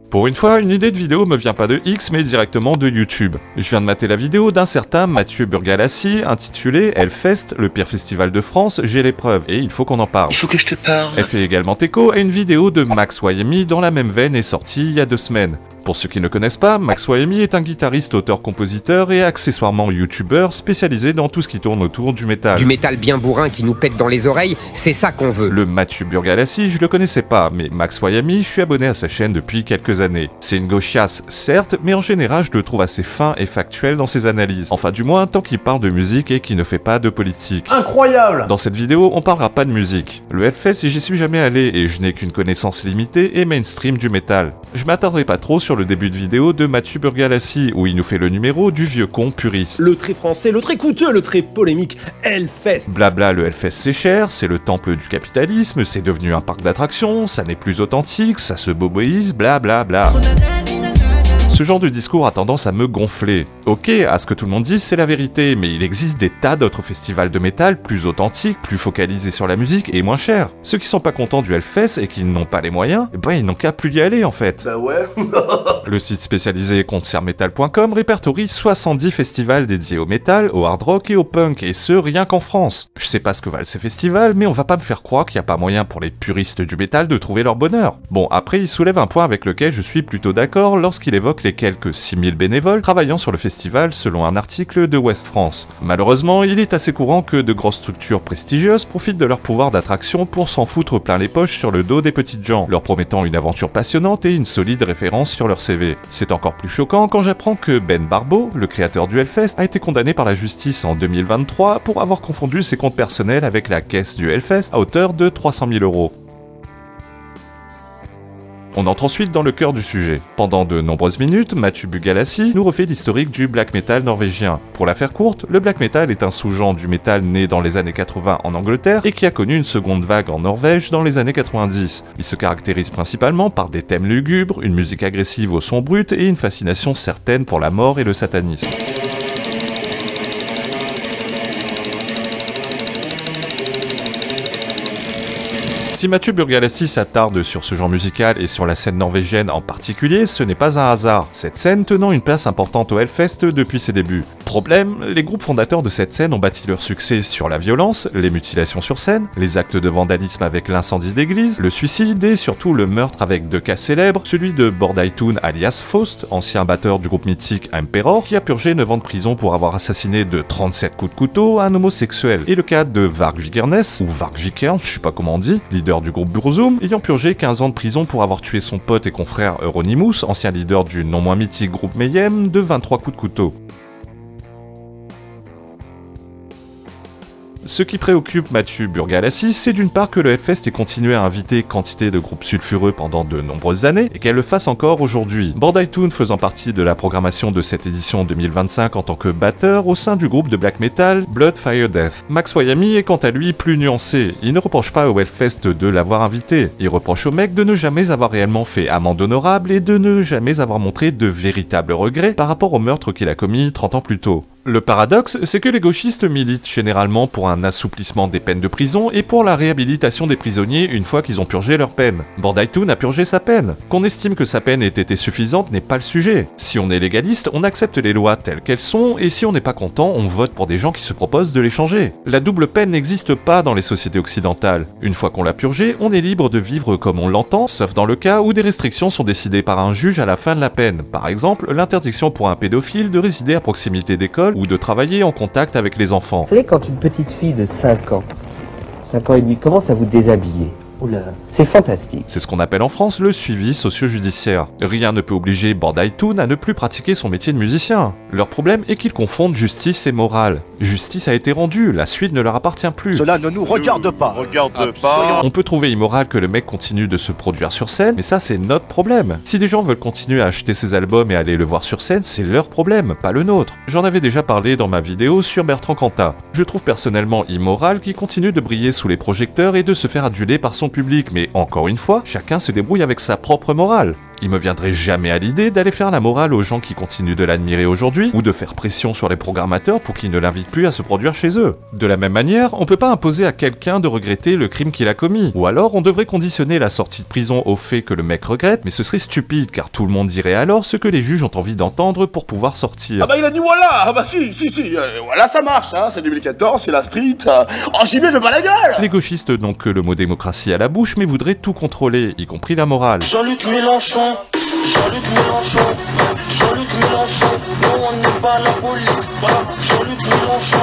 Pour une fois, une idée de vidéo me vient pas de X mais directement de YouTube. Je viens de mater la vidéo d'un certain Mathieu Burgalassi intitulée Hellfest, le pire festival de France, j'ai l'épreuve, et il faut qu'on en parle. Il faut que je te parle. Elle fait également écho à une vidéo de Max YMI dans la même veine et sortie il y a 2 semaines. Pour ceux qui ne connaissent pas, Max YMI est un guitariste, auteur-compositeur et accessoirement youtubeur spécialisé dans tout ce qui tourne autour du métal. Du métal bien bourrin qui nous pète dans les oreilles, c'est ça qu'on veut. Le Mathieu Burgalassi, je le connaissais pas, mais Max YMI, je suis abonné à sa chaîne depuis quelques années. C'est une gauchiasse, certes, mais en général je le trouve assez fin et factuel dans ses analyses. Enfin du moins, tant qu'il parle de musique et qu'il ne fait pas de politique. Incroyable! Dans cette vidéo, on parlera pas de musique. Le Hellfest, j'y suis jamais allé et je n'ai qu'une connaissance limitée et mainstream du métal. Je m'attarderai pas trop sur le début de vidéo de Mathieu Burgalassi, où il nous fait le numéro du vieux con puriste. Le très français, le très coûteux, le très polémique Hellfest. Blabla, le Hellfest c'est cher, c'est le temple du capitalisme, c'est devenu un parc d'attractions, ça n'est plus authentique, ça se boboise, blablabla. Ce genre de discours a tendance à me gonfler. Ok, à ce que tout le monde dise, c'est la vérité, mais il existe des tas d'autres festivals de métal plus authentiques, plus focalisés sur la musique et moins chers. Ceux qui sont pas contents du Hellfest et qui n'ont pas les moyens, eh ben ils n'ont qu'à plus y aller en fait. Bah ouais. Le site spécialisé concertmetal.com répertorie 70 festivals dédiés au métal, au hard rock et au punk, et ce rien qu'en France. Je sais pas ce que valent ces festivals, mais on va pas me faire croire qu'il n'y a pas moyen pour les puristes du métal de trouver leur bonheur. Bon, après il soulève un point avec lequel je suis plutôt d'accord lorsqu'il évoque les quelques 6000 bénévoles travaillant sur le festival selon un article de Ouest France. Malheureusement, il est assez courant que de grosses structures prestigieuses profitent de leur pouvoir d'attraction pour s'en foutre plein les poches sur le dos des petites gens, leur promettant une aventure passionnante et une solide référence sur leur CV. C'est encore plus choquant quand j'apprends que Ben Barbeau, le créateur du Hellfest, a été condamné par la justice en 2023 pour avoir confondu ses comptes personnels avec la caisse du Hellfest à hauteur de 300 000 €. On entre ensuite dans le cœur du sujet. Pendant de nombreuses minutes, Mathieu Burgalassi nous refait l'historique du black metal norvégien. Pour la faire courte, le black metal est un sous-genre du métal né dans les années 80 en Angleterre et qui a connu une seconde vague en Norvège dans les années 90. Il se caractérise principalement par des thèmes lugubres, une musique agressive au son brut et une fascination certaine pour la mort et le satanisme. Si Mathieu Burgalassi s'attarde sur ce genre musical et sur la scène norvégienne en particulier, ce n'est pas un hasard, cette scène tenant une place importante au Hellfest depuis ses débuts. Problème, les groupes fondateurs de cette scène ont bâti leur succès sur la violence, les mutilations sur scène, les actes de vandalisme avec l'incendie d'église, le suicide et surtout le meurtre avec 2 cas célèbres, celui de Bordaitun alias Faust, ancien batteur du groupe mythique Emperor, qui a purgé 9 ans de prison pour avoir assassiné de 37 coups de couteau un homosexuel, et le cas de Varg Vikernes, ou Varg Vikernes, je sais pas comment on dit, leader du groupe Burzum, ayant purgé 15 ans de prison pour avoir tué son pote et confrère Euronymous, ancien leader du non moins mythique groupe Mayhem, de 23 coups de couteau. Ce qui préoccupe Mathieu Burgalassi, c'est d'une part que le Hellfest ait continué à inviter quantité de groupes sulfureux pendant de nombreuses années, et qu'elle le fasse encore aujourd'hui. Bordaitun faisant partie de la programmation de cette édition 2025 en tant que batteur au sein du groupe de black metal Blood Fire Death. Max YMI est quant à lui plus nuancé, il ne reproche pas au Hellfest de l'avoir invité, il reproche au mec de ne jamais avoir réellement fait amende honorable et de ne jamais avoir montré de véritables regrets par rapport au meurtre qu'il a commis 30 ans plus tôt. Le paradoxe, c'est que les gauchistes militent généralement pour un assouplissement des peines de prison et pour la réhabilitation des prisonniers une fois qu'ils ont purgé leur peine. Bordaitun a purgé sa peine. Qu'on estime que sa peine ait été suffisante n'est pas le sujet. Si on est légaliste, on accepte les lois telles qu'elles sont, et si on n'est pas content, on vote pour des gens qui se proposent de les changer. La double peine n'existe pas dans les sociétés occidentales. Une fois qu'on l'a purgé, on est libre de vivre comme on l'entend, sauf dans le cas où des restrictions sont décidées par un juge à la fin de la peine. Par exemple, l'interdiction pour un pédophile de résider à proximité d'école ou de travailler en contact avec les enfants. Vous savez, quand une petite fille de 5 ans et demi commence à vous déshabiller, oula, c'est fantastique. C'est ce qu'on appelle en France le suivi socio-judiciaire. Rien ne peut obliger Bordaitun à ne plus pratiquer son métier de musicien. Leur problème est qu'ils confondent justice et morale. Justice a été rendue, la suite ne leur appartient plus. Cela ne nous regarde pas. On peut trouver immoral que le mec continue de se produire sur scène, mais ça c'est notre problème. Si des gens veulent continuer à acheter ses albums et aller le voir sur scène, c'est leur problème, pas le nôtre. J'en avais déjà parlé dans ma vidéo sur Bertrand Cantat. Je trouve personnellement immoral qu'il continue de briller sous les projecteurs et de se faire aduler par son public, mais encore une fois, chacun se débrouille avec sa propre morale. Il me viendrait jamais à l'idée d'aller faire la morale aux gens qui continuent de l'admirer aujourd'hui, ou de faire pression sur les programmateurs pour qu'ils ne l'invitent plus à se produire chez eux. De la même manière, on peut pas imposer à quelqu'un de regretter le crime qu'il a commis, ou alors on devrait conditionner la sortie de prison au fait que le mec regrette, mais ce serait stupide car tout le monde dirait alors ce que les juges ont envie d'entendre pour pouvoir sortir. Ah bah il a dit voilà, ah bah si, voilà ça marche, hein, c'est 2014, c'est la street, oh JB fais pas la gueule. Les gauchistes n'ont que le mot démocratie à la bouche mais voudraient tout contrôler, y compris la morale. Jean-Luc Mélenchon, Jean-Luc Mélenchon, Jean-Luc Mélenchon, non on n'est pas la police, Jean-Luc Mélenchon.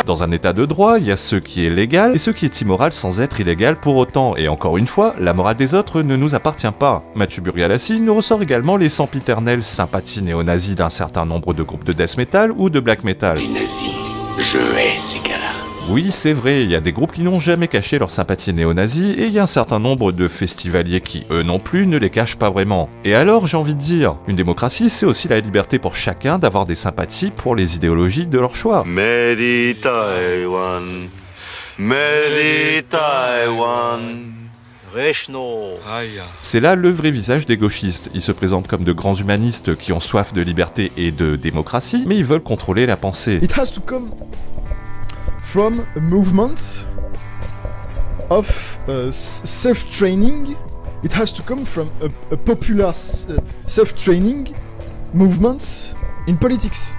Dans un état de droit, il y a ce qui est légal et ce qui est immoral sans être illégal pour autant. Et encore une fois, la morale des autres ne nous appartient pas. Mathieu Burgalassi nous ressort également les sempiternelles sympathies néo-nazis d'un certain nombre de groupes de death metal ou de black metal. Les nazis, je hais ces gars-là. Oui, c'est vrai, il y a des groupes qui n'ont jamais caché leur sympathie néo-nazie et il y a un certain nombre de festivaliers qui, eux non plus, ne les cachent pas vraiment. Et alors, j'ai envie de dire, une démocratie, c'est aussi la liberté pour chacun d'avoir des sympathies pour les idéologies de leur choix. Mary Taiwan, Mary Taiwan. C'est là le vrai visage des gauchistes. Ils se présentent comme de grands humanistes qui ont soif de liberté et de démocratie, mais ils veulent contrôler la pensée. It has to come from a movement of self-training. It has to come from a popular self-training movement in politics.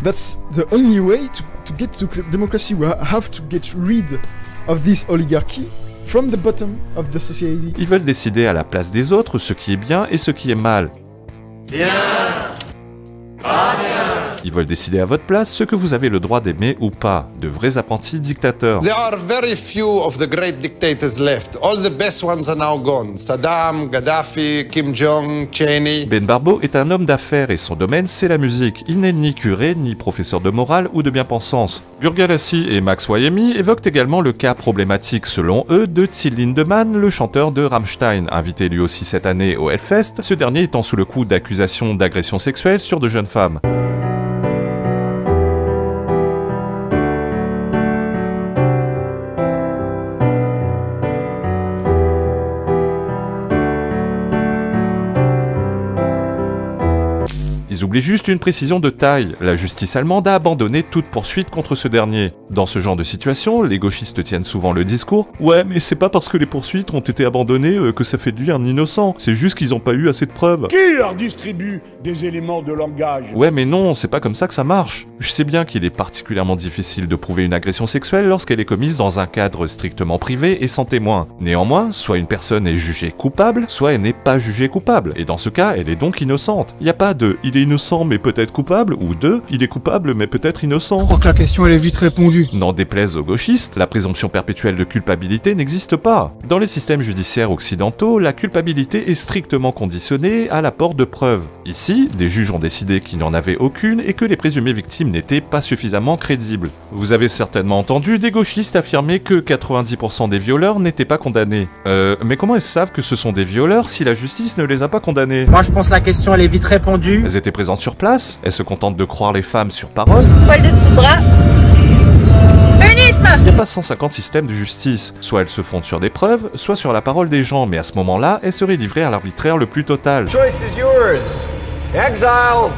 That's the only way to get to democracy. We have to get rid of this oligarchy from the bottom of the society. Ils veulent décider à la place des autres ce qui est bien et ce qui est mal. Bien. Pas bien. Ils veulent décider à votre place ce que vous avez le droit d'aimer ou pas. De vrais apprentis dictateurs. There are very few of the great dictators left. All the best ones are now gone. Saddam, Gaddafi, Kim Jong, Cheney. Ben Barbo est un homme d'affaires et son domaine c'est la musique. Il n'est ni curé, ni professeur de morale ou de bien-pensance. Burgalassi et Max Wyemi évoquent également le cas problématique selon eux de Till Lindemann, le chanteur de Rammstein, invité lui aussi cette année au Hellfest, ce dernier étant sous le coup d'accusations d'agression sexuelle sur de jeunes femmes. Ils oublient juste une précision de taille. La justice allemande a abandonné toute poursuite contre ce dernier. Dans ce genre de situation, les gauchistes tiennent souvent le discours « Ouais, mais c'est pas parce que les poursuites ont été abandonnées que ça fait de lui un innocent. C'est juste qu'ils ont pas eu assez de preuves. » Qui leur distribue des éléments de langage? Ouais, mais non, c'est pas comme ça que ça marche. Je sais bien qu'il est particulièrement difficile de prouver une agression sexuelle lorsqu'elle est commise dans un cadre strictement privé et sans témoin. Néanmoins, soit une personne est jugée coupable, soit elle n'est pas jugée coupable. Et dans ce cas, elle est donc innocente. Y a pas de « il est innocent mais peut-être coupable » ou de « il est coupable mais peut-être innocent ». Je crois que la question elle est vite répondue. N'en déplaise aux gauchistes, la présomption perpétuelle de culpabilité n'existe pas. Dans les systèmes judiciaires occidentaux, la culpabilité est strictement conditionnée à l'apport de preuves. Ici, des juges ont décidé qu'il n'y en avait aucune et que les présumées victimes n'étaient pas suffisamment crédibles. Vous avez certainement entendu des gauchistes affirmer que 90% des violeurs n'étaient pas condamnés. Mais comment ils savent que ce sont des violeurs si la justice ne les a pas condamnés? Moi je pense que la question elle est vite répondue. Elles étaient présentes sur place? Elles se contentent de croire les femmes sur parole? Poil de dessous de bras. Il n'y a pas 150 systèmes de justice. Soit elles se fondent sur des preuves, soit sur la parole des gens, mais à ce moment-là, elles seraient livrées à l'arbitraire le plus total. Choice is yours. Exile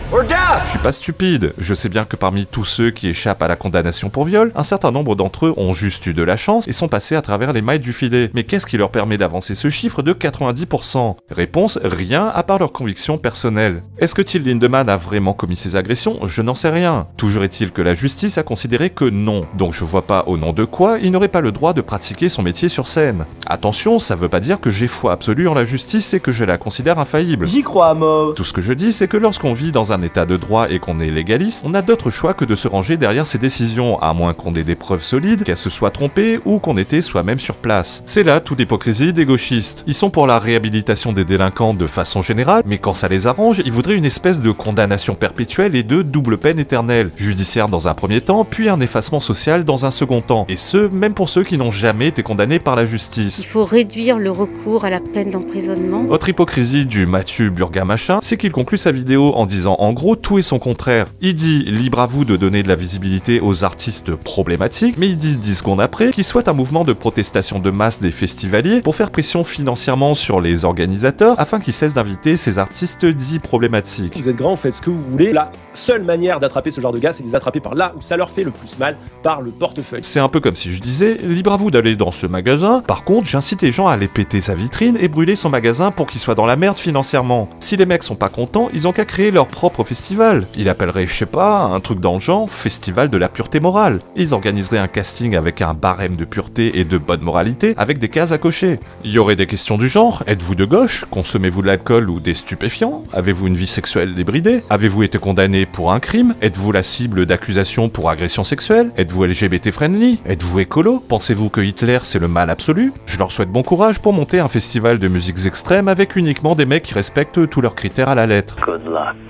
or death. Je suis pas stupide, je sais bien que parmi tous ceux qui échappent à la condamnation pour viol, un certain nombre d'entre eux ont juste eu de la chance et sont passés à travers les mailles du filet. Mais qu'est-ce qui leur permet d'avancer ce chiffre de 90%? Réponse, rien à part leur conviction personnelle. Est-ce que Till Lindemann a vraiment commis ces agressions? Je n'en sais rien. Toujours est-il que la justice a considéré que non, donc je vois pas au nom de quoi il n'aurait pas le droit de pratiquer son métier sur scène. Attention, ça veut pas dire que j'ai foi absolue en la justice et que je la considère infaillible. J'y crois à mort. Tout ce que je dis, c'est que lorsqu'on vit dans un état de droit et qu'on est légaliste, on n'a d'autre choix que de se ranger derrière ses décisions, à moins qu'on ait des preuves solides, qu'elle se soit trompée ou qu'on était soi-même sur place. C'est là toute l'hypocrisie des gauchistes. Ils sont pour la réhabilitation des délinquants de façon générale, mais quand ça les arrange, ils voudraient une espèce de condamnation perpétuelle et de double peine éternelle, judiciaire dans un premier temps, puis un effacement social dans un second temps, et ce, même pour ceux qui n'ont jamais été condamnés par la justice. Il faut réduire le recours à la peine d'emprisonnement. Autre hypocrisie du Mathieu Burgamachin, c'est qu'il conclut sa vidéo en disant en gros tout et son contraire. Il dit libre à vous de donner de la visibilité aux artistes problématiques, mais il dit 10 secondes après qu'il souhaite un mouvement de protestation de masse des festivaliers pour faire pression financièrement sur les organisateurs afin qu'ils cessent d'inviter ces artistes dits problématiques. Vous êtes grand, faites ce que vous voulez. La seule manière d'attraper ce genre de gars, c'est de les attraper par là où ça leur fait le plus mal, par le portefeuille. C'est un peu comme si je disais, libre à vous d'aller dans ce magasin, par contre j'incite les gens à aller péter sa vitrine et brûler son magasin pour qu'il soit dans la merde financièrement. Si les mecs sont pas contents, ils ont qu'à créer leur propre festival. Ils appelleraient, je sais pas, un truc dans le genre, festival de la pureté morale. Ils organiseraient un casting avec un barème de pureté et de bonne moralité, avec des cases à cocher. Il y aurait des questions du genre, êtes-vous de gauche? Consommez-vous de l'alcool ou des stupéfiants? Avez-vous une vie sexuelle débridée? Avez-vous été condamné pour un crime? Êtes-vous la cible d'accusations pour agression sexuelle? Êtes-vous LGBT friendly? Êtes-vous écolo? Pensez-vous que Hitler c'est le mal absolu? Je leur souhaite bon courage pour monter un festival de musiques extrêmes avec uniquement des mecs qui respectent tous leurs critères à la lettre.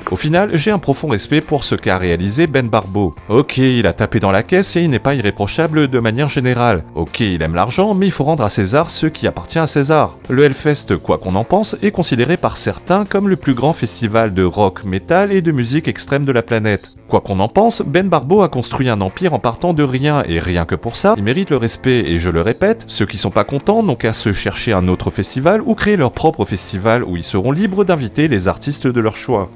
Au final, j'ai un profond respect pour ce qu'a réalisé Ben Barbeau. Ok, il a tapé dans la caisse et il n'est pas irréprochable de manière générale. Ok, il aime l'argent, mais il faut rendre à César ce qui appartient à César. Le Hellfest, quoi qu'on en pense, est considéré par certains comme le plus grand festival de rock, métal et de musique extrême de la planète. Quoi qu'on en pense, Ben Barbeau a construit un empire en partant de rien, et rien que pour ça, il mérite le respect, et je le répète, ceux qui sont pas contents n'ont qu'à se chercher un autre festival ou créer leur propre festival où ils seront libres d'inviter les artistes de leur choix.